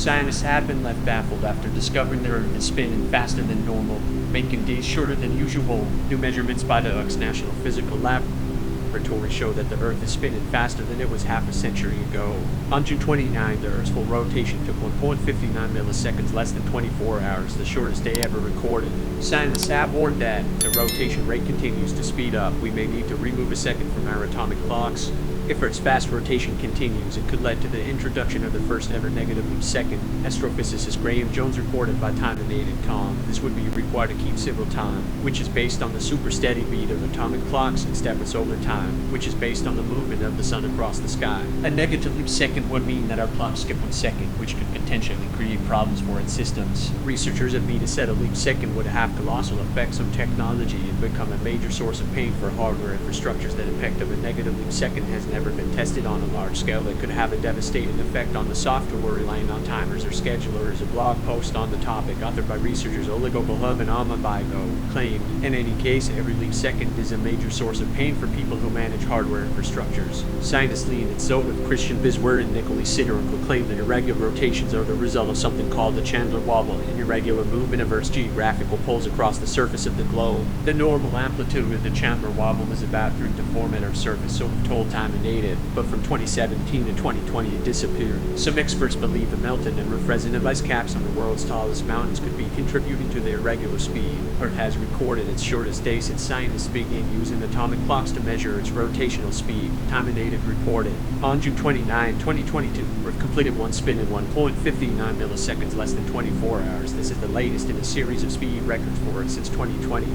Scientists have been left baffled after discovering the Earth is spinning faster than normal, making days shorter than usual. New measurements by the National Physical Laboratory show that the Earth is spinning faster than it was half a century ago. On June 29, the Earth's full rotation took 1.59 milliseconds, less than 24 hours, the shortest day ever recorded. Scientists have warned that if the rotation rate continues to speed up, we may need to remove a second from our atomic clocks. If Earth's fast rotation continues, it could lead to the introduction of the first ever negative leap second. Astrophysicist Graham Jones reported by Time.com. This would be required to keep civil time, which is based on the super steady beat of atomic clocks, instead with solar time, which is based on the movement of the sun across the sky. A negative leap second would mean that our clocks skip 1 second, which could potentially create problems for its systems. Researchers have been said a leap second would have colossal effects on technology and become a major source of pain for hardware infrastructures. The impact of a negative leap second has never been tested on a large scale that could have a devastating effect on the software relying on timers or schedulers. A blog post on the topic, authored by researchers Oligo Balhub and Alma Bigo, claimed, in any case, every leap second is a major source of pain for people who manage hardware infrastructures. Scientists Lee and Zolov, Christian Biswer, and Nikolai Sidorenko claim that irregular rotations are the result of something called the Chandler wobble, an irregular movement of Earth's geographical poles across the surface of the globe. The normal amplitude of the Chandler wobble is about 3 to 4 meters surface, so we've told time and but from 2017 to 2020 it disappeared. Some experts believe the melted and represented ice caps on the world's tallest mountains could be contributing to the irregular speed. Earth has recorded its shortest day since scientists began using atomic clocks to measure its rotational speed. Time and Native reported. On June 29, 2022, Earth completed one spin in 1.59 milliseconds, less than 24 hours. This is the latest in a series of speed records for it since 2020.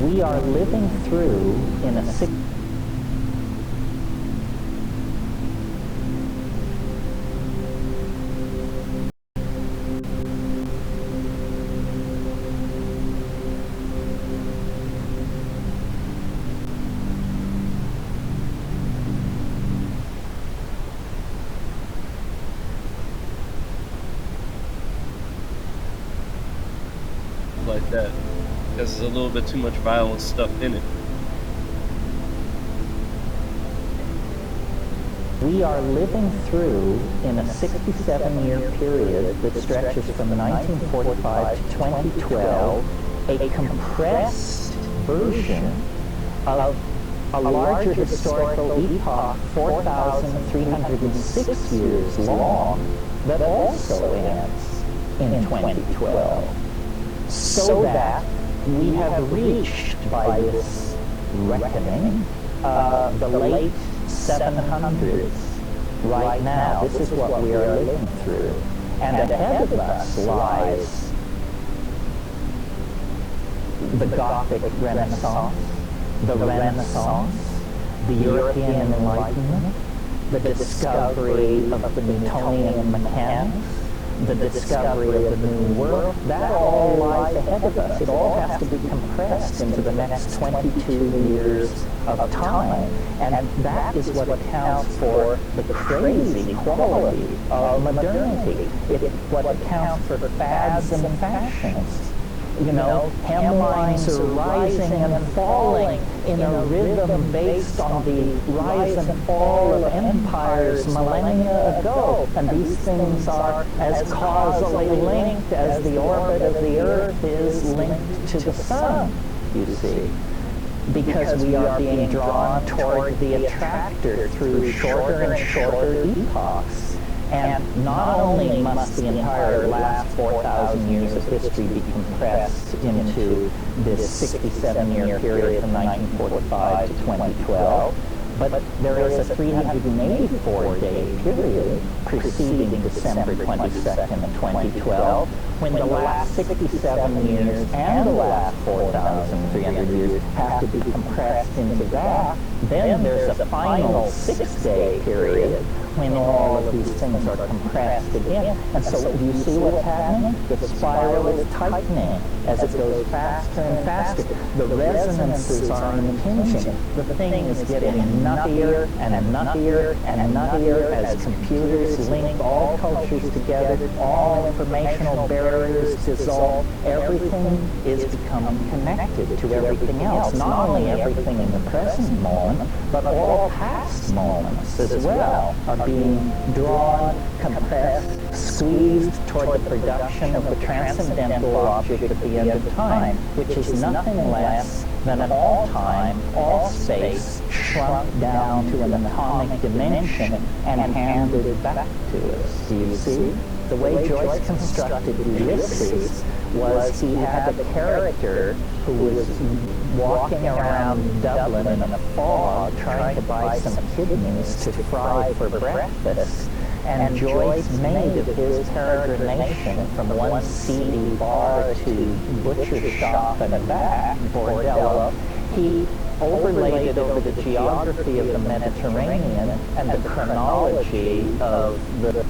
We are living through in a like that, because there's a little bit too much violent stuff in it. We are living through in a 67-year period that stretches from 1945 to 2012, a compressed version of a larger historical epoch, 4,306 years long, that also ends in 2012. So that we have reached, by this reckoning, the late 700s right now. This is what we are living through. And ahead of us lies the Gothic Renaissance, the European Enlightenment, the discovery of the Newtonian mechanics, the discovery of the New World, that all lies ahead of us. It all has to be compressed into the next 22 years of time. And that is what accounts for the crazy quality of modernity. It's what accounts for fads and fashions. You know, hemlines are rising and falling in a rhythm based on the rise and fall of empires millennia ago. And these things are as causally linked as the orbit of the Earth is linked to the Sun, you see. Because we are being drawn toward the attractor through shorter and shorter epochs. And not only must the entire last 4,000 years of history be compressed into this 67-year period from 1945 to 2012, but there is a 384-day period preceding December 22nd, 2012, when the last 67 years and the last 4,300 years have to be compressed into that. Then there's a final 6-day period when all of these things are compressed again. And so do you see what's happening? The spiral is tightening as it goes faster and faster. The resonances are impinging. The thing is getting nuttier and nuttier and nuttier as computers link all cultures together, all informational barriers dissolve. Everything is becoming connected to everything else. Not only everything in the present moment, but all past moments as well are being drawn, compressed, squeezed toward the production of the transcendental object at the end of time, which is nothing less than all time, all space, shrunk down to an atomic dimension and handed back to us. Do you see? The way Joyce constructed Ulysses was he had a character who was walking around Dublin in a fog trying to buy some kidneys to fry for breakfast. And Joyce made of his peregrination from one seedy bar to butcher shop and back, bordello, he overlaid it over the geography of the Mediterranean and the chronology of the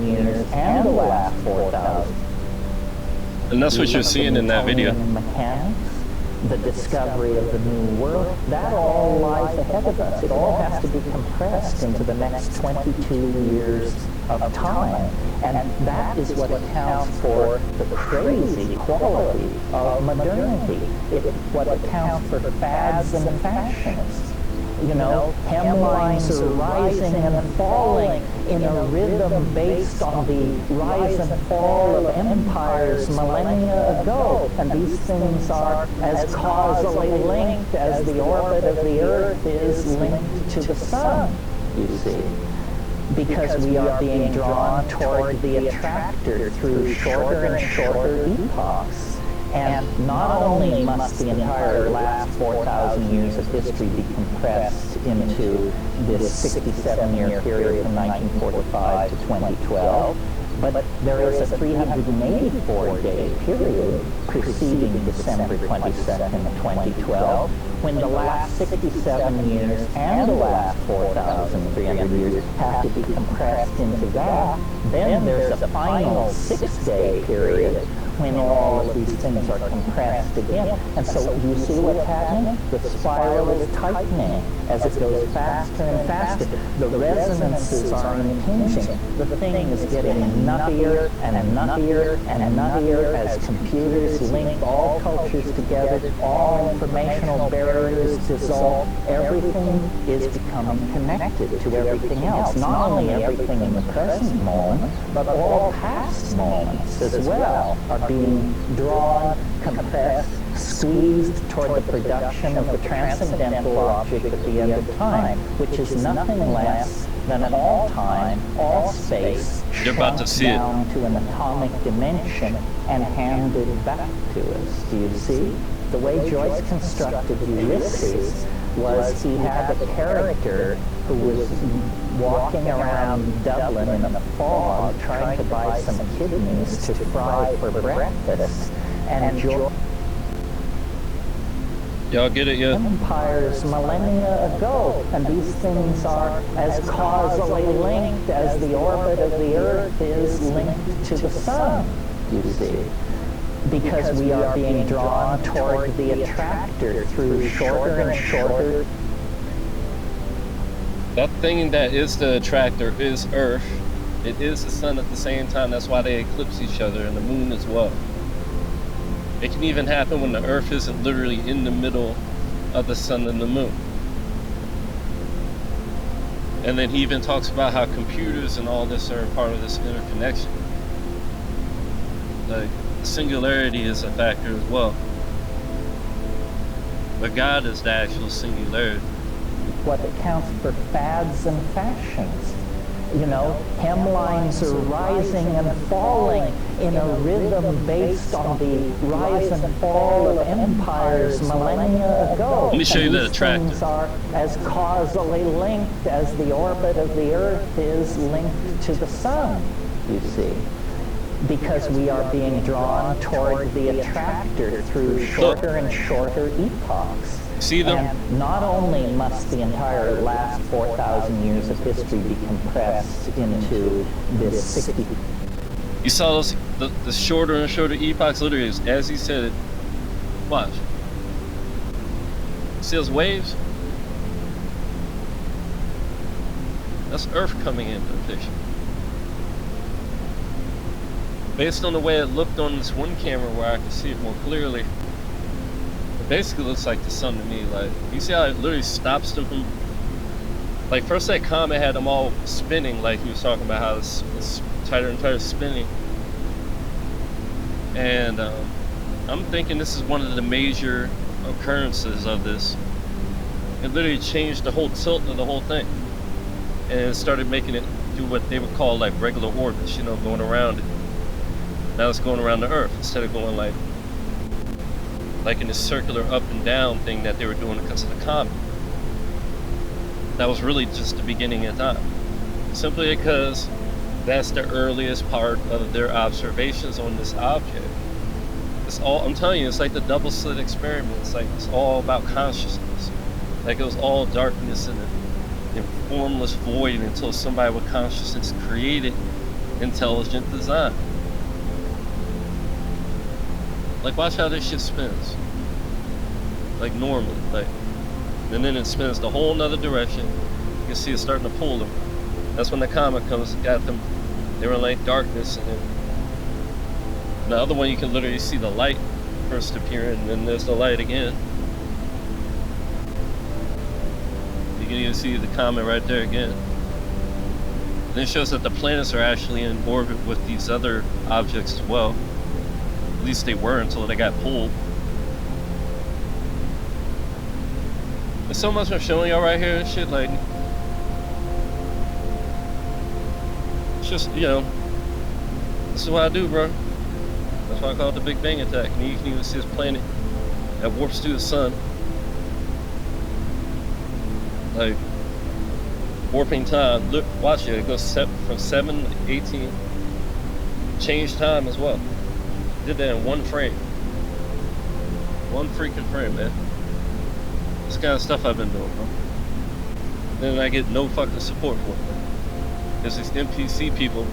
years and the last 4,000. And that's what you're seeing in that video. Mechanics, the discovery of the New World, that all lies ahead of us. It all has to be compressed into the next 22 years of time. And that is what accounts for the crazy quality of modernity. It's what accounts for fads and fashions. You know, hemlines are rising and falling in a rhythm based on the rise and fall of empires millennia ago. And these things are as causally linked as the orbit of the Earth is linked to the Sun, you see. Because we are being drawn toward the attractor through shorter and shorter epochs. And not only must the entire last 4,000 years of history be compressed into this 67-year period from 1945 to 2012, but there is a 384-day period preceding December 22nd, 2012, when the last 67 years and the last 4,300 years have to be compressed into that. Then there's a final 6-day period when all of these things are compressed again. And so you see what's happening? The spiral is tightening as it goes faster and faster. The resonances are impinging. The thing is getting nuttier and nuttier and nuttier as computers link all cultures together, all informational barriers dissolve. Everything is becoming connected to everything else. Not only everything in the present moment, but all past moments as well are being drawn, compressed, squeezed toward the production of the transcendental object at the end of time, which is nothing less than all time, all space, You're about to see down to an atomic dimension and handed back to us. Do you see? The way Joyce constructed Ulysses was he had a character who was walking around Dublin in a fog trying to buy some kidneys to fry for breakfast. And Joyce Y'all get it, yeah? empires millennia ago, and these things are as causally linked as the orbit of the Earth is linked to the sun, you see. Because we are being drawn toward the attractor through shorter and shorter. That thing that is the attractor is Earth. It is the sun at the same time. That's why they eclipse each other, and the moon as well. It can even happen when the Earth isn't literally in the middle of the sun and the moon. And then he even talks about how computers and all this are part of this interconnection. Like, singularity is a factor as well. But God is the actual singularity. What accounts for fads and fashions. You know, hemlines are rising and falling in a rhythm based on the rise and fall of empires millennia ago. Let me show you the these attractor. things are as causally linked as the orbit of the Earth is linked to the sun, you see. Because we are being drawn toward the attractor through shorter and shorter epochs. See them? And not only must the entire last 4,000 years of history be compressed into this 60. You saw those, the shorter and shorter epochs, literally, as he said it. Watch. See those waves? That's Earth coming into the picture. Based on the way it looked on this one camera where I could see it more clearly, it basically looks like the sun to me. Like, you see how it literally stops them from, like, first that comet had them all spinning, like he was talking about how it's tighter and tighter spinning. And I'm thinking this is one of the major occurrences of this. It literally changed the whole tilt of the whole thing. And it started making it do what they would call like regular orbits, you know, going around it. Now it's going around the Earth instead of going like in this circular up and down thing that they were doing because of the comet. That was really just the beginning of time. Simply because that's the earliest part of their observations on this object. It's all, I'm telling you, it's like the double slit experiment. It's like, it's all about consciousness. Like it was all darkness and a formless void until somebody with consciousness created intelligent design. Like, watch how this shit spins. Like normally, like, and then it spins the whole nother direction. You can see it starting to pull them. That's when the comet comes, got them. They were in like darkness, and then the other one you can literally see the light first appear, and then there's the light again. You can even see the comet right there again. And it shows that the planets are actually in orbit with these other objects as well. At least they were until they got pulled. There's so much I'm showing y'all right here and shit, like, it's just, you know, this is what I do, bro. That's why I call it the Big Bang Attack. And you can even see this planet that warps through the sun. Like, warping time. Look, watch it. It goes from 7 to 18. Change time as well. Did that in one frame. One freaking frame, man. This kind of stuff I've been doing, bro. Then I get no fucking support for it. There's these NPC people.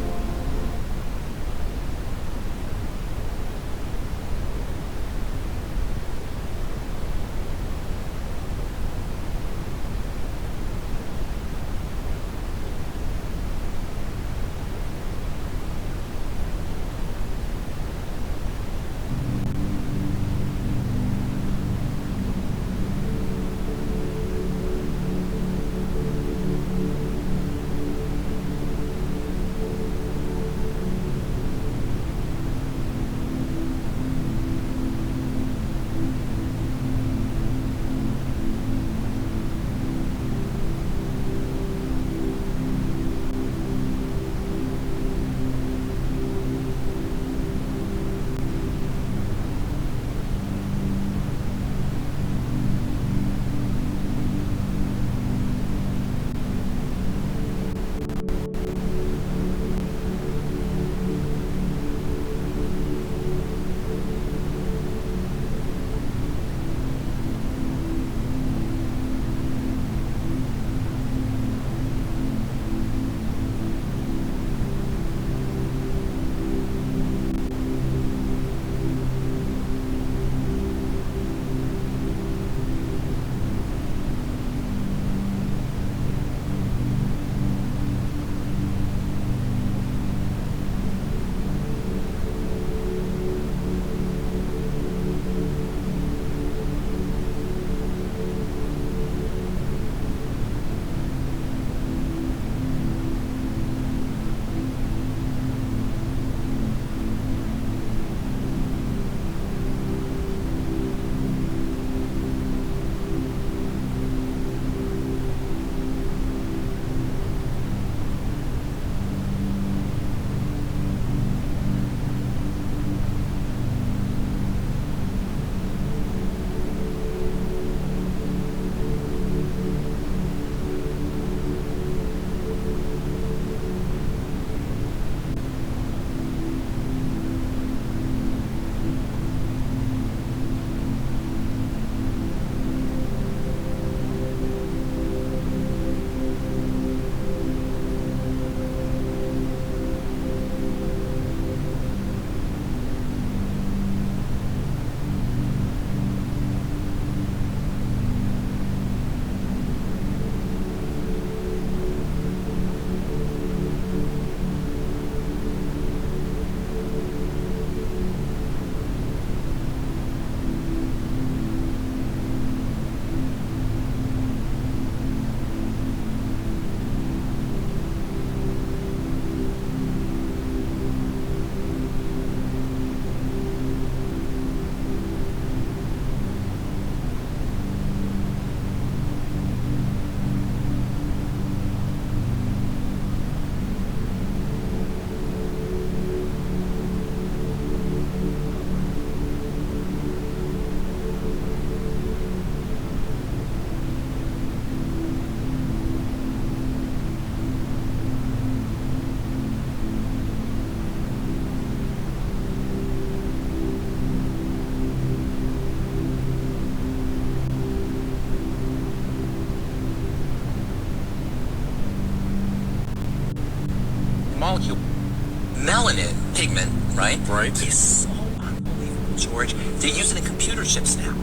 right? Right. Is so unbelievable, George. They use it in computer chips now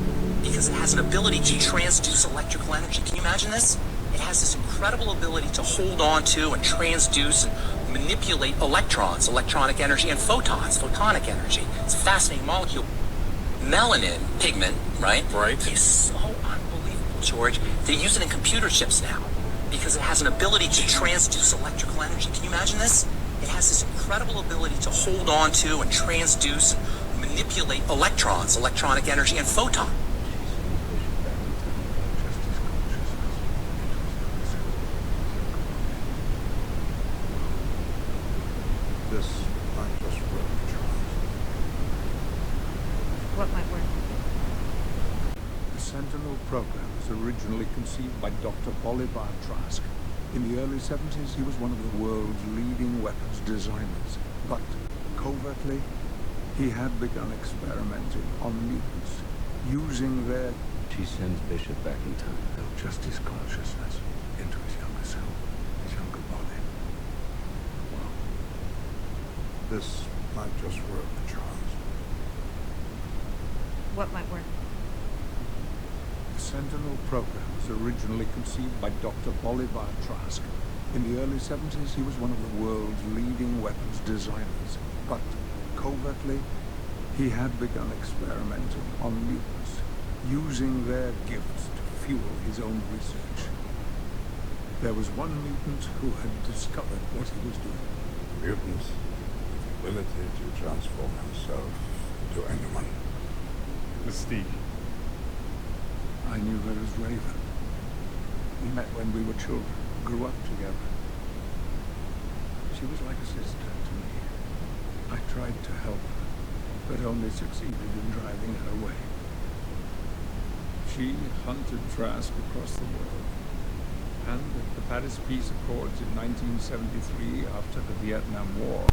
because it has an ability to transduce electrical energy. Can you imagine this? It has this incredible ability to hold on to and transduce and manipulate electrons, electronic energy, and photons, photonic energy. It's a fascinating molecule. Melanin pigment, right? Right. Is so unbelievable, George. They use it in computer chips now because it has an ability to transduce electrical energy. Can you imagine this? It has this incredible ability to hold on to and transduce and manipulate electrons, electronic energy, and photons. This might just work, Charles. What might work? The Sentinel program was originally conceived by Dr. Bolivar Trask. In the early 70s, he was one of the world's leading weapons designers. But covertly, he had begun experimenting on mutants, using their She sends Bishop back in time. justice consciousness into his younger self, his younger body. Well, this might just work, Charles. What might work? The Sentinel program was originally conceived by Dr. Bolivar Trask. In the early 70s, he was one of the world's leading weapons designers. But covertly, he had begun experimenting on mutants, using their gifts to fuel his own research. There was one mutant who had discovered what he was doing. Mutants with the ability to transform himself into anyone. Mystique. I knew her as Raven. We met when we were children, grew up together. She was like a sister to me. I tried to help her, but only succeeded in driving her away. She hunted Trask across the world. And at the Paris Peace Accords in 1973, after the Vietnam War,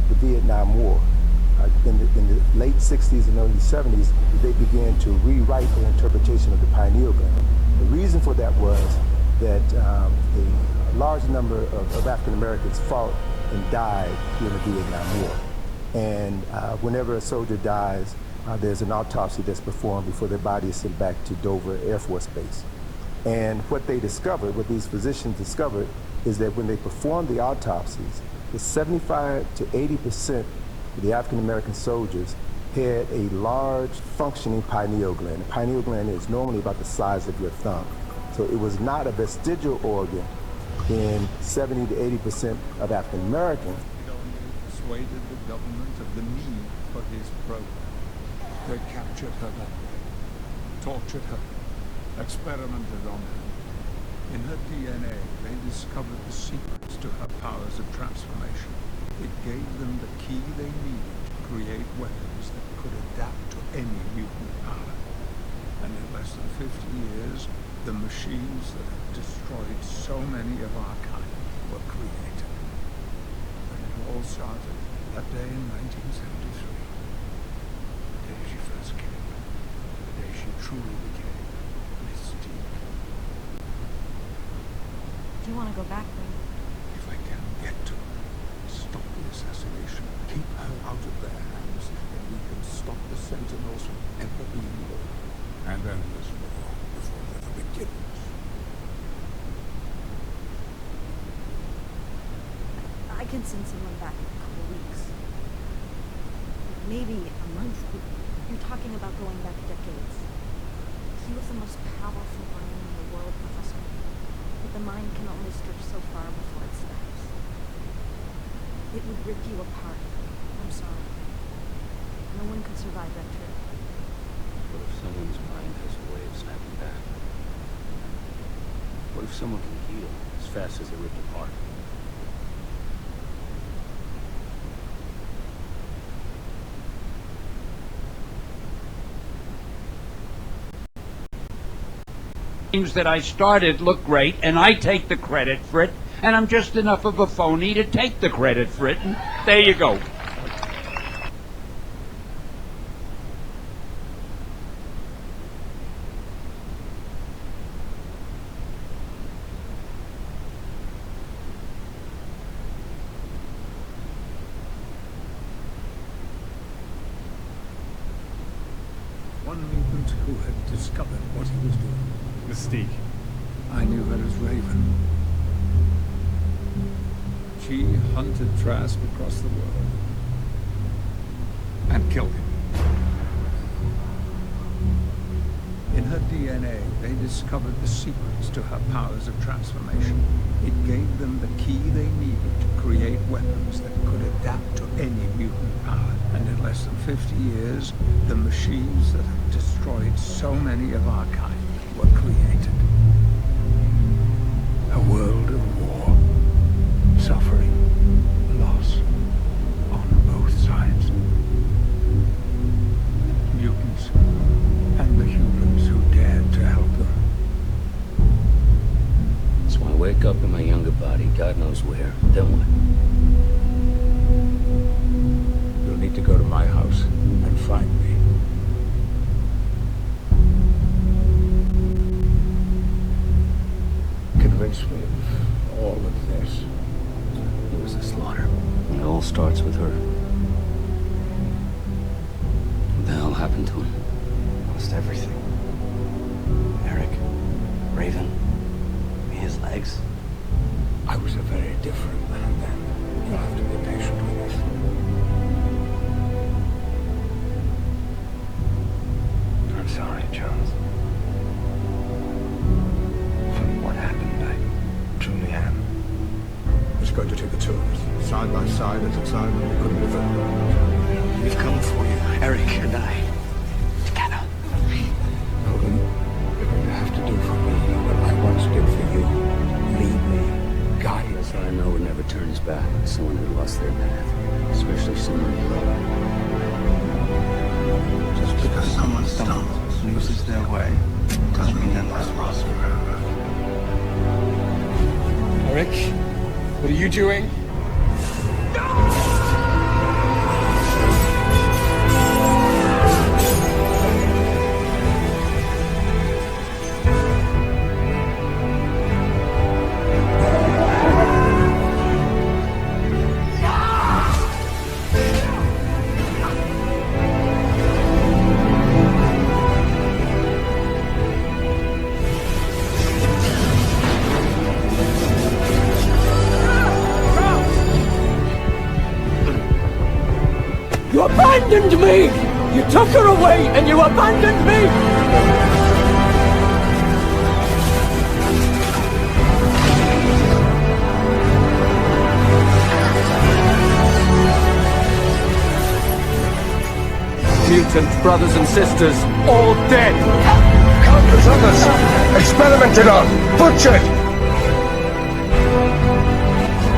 the Vietnam War. In the late 60s and early 70s, they began to rewrite their interpretation of the pineal gland. The reason for that was that a large number of African Americans fought and died during the Vietnam War. And whenever a soldier dies, there's an autopsy that's performed before their body is sent back to Dover Air Force Base. And what they discovered, what these physicians discovered, is that when they performed the autopsies, the 75 to 80% of the African American soldiers had a large functioning pineal gland. The pineal gland is normally about the size of your thumb. So it was not a vestigial organ in 70 to 80% of African Americans. It only persuaded the government of the need for his program. They captured her that way, tortured her, experimented on her. In her DNA, they discovered the secrets to her powers of transformation. It gave them the key they needed to create weapons that could adapt to any mutant power. And in less than 50 years, the machines that have destroyed so many of our kind were created. But it all started that day in 1973. The day she first came. The day she truly became Mystique. Do you want to go back then? If I can get to her, stop the assassination, Keep her out of their hands, and we can stop the Sentinels from ever being born. And end this war before it ever begins. I can send someone back in a couple weeks. Maybe a month. You're talking about going back decades. He was the most powerful brain in the world, Professor. But the mind can only stretch so far before it snaps. It would rip you apart. I'm sorry. No one could survive that trip. What if someone's mind has a way of snapping back? What if someone can heal as fast as they're ripped apart? Things that I started look great, and I take the credit for it, and I'm just enough of a phony to take the credit for it, and there you go. One mutant who had discovered what he was doing. Mystique. I knew her as Raven. She hunted Trask across the world. And killed him. In her DNA, they discovered the secrets to her powers of transformation. It gave them the key they needed to create weapons that could adapt to any mutant power. And in less than 50 years, the machines that have destroyed so many of our kind were created. A world of war, suffering, loss, on both sides. Mutants, and the humans who dared to help them. So I wake up in my younger body, God knows where. Then what? You'll need to go to my house and find me. Convince me of all of this. It was a slaughter. It all starts with her. What the hell happened to him? Lost everything. Eric, Raven, his legs. I was a very different man then. You'll have to be patient with us. I'm sorry, Charles. From what happened, I truly am. It's going to take the two of us, side by side at a time when we couldn't live it. We've come for you, Eric and I. Together. Logan, you're going to have to do for me what I once did for you. Lead me, guide me. So I know would never turn his back on someone who lost their path, especially someone you love. Just because someone stumbles and loses their way doesn't mean they're lost forever. Eric, what are you doing? You abandoned me! You took her away and you abandoned me! Mutant brothers and sisters, all dead! Countless others, experimented on, butchered!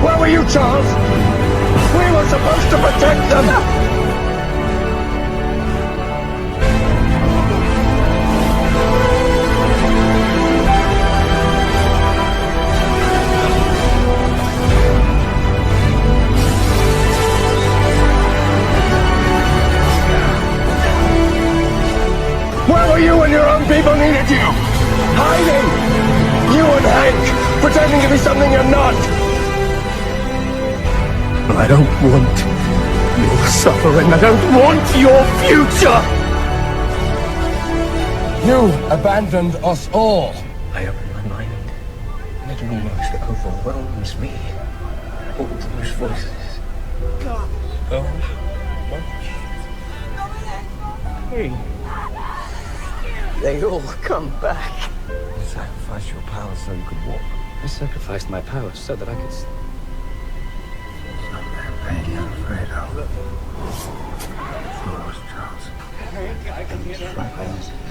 Where were you, Charles? We were supposed to protect them! Where were you when your own people needed you? Hiding! You and Hank, pretending to be something you're not! I don't want You'll suffer, and I don't want your future! You abandoned us all. I open my mind, and it almost overwhelms me. All those voices. So much. Hey. They all come back. You sacrificed your power so you could walk. I sacrificed my power so that I could... It's not that pain you're afraid of. It's yours, Charles. It's right there.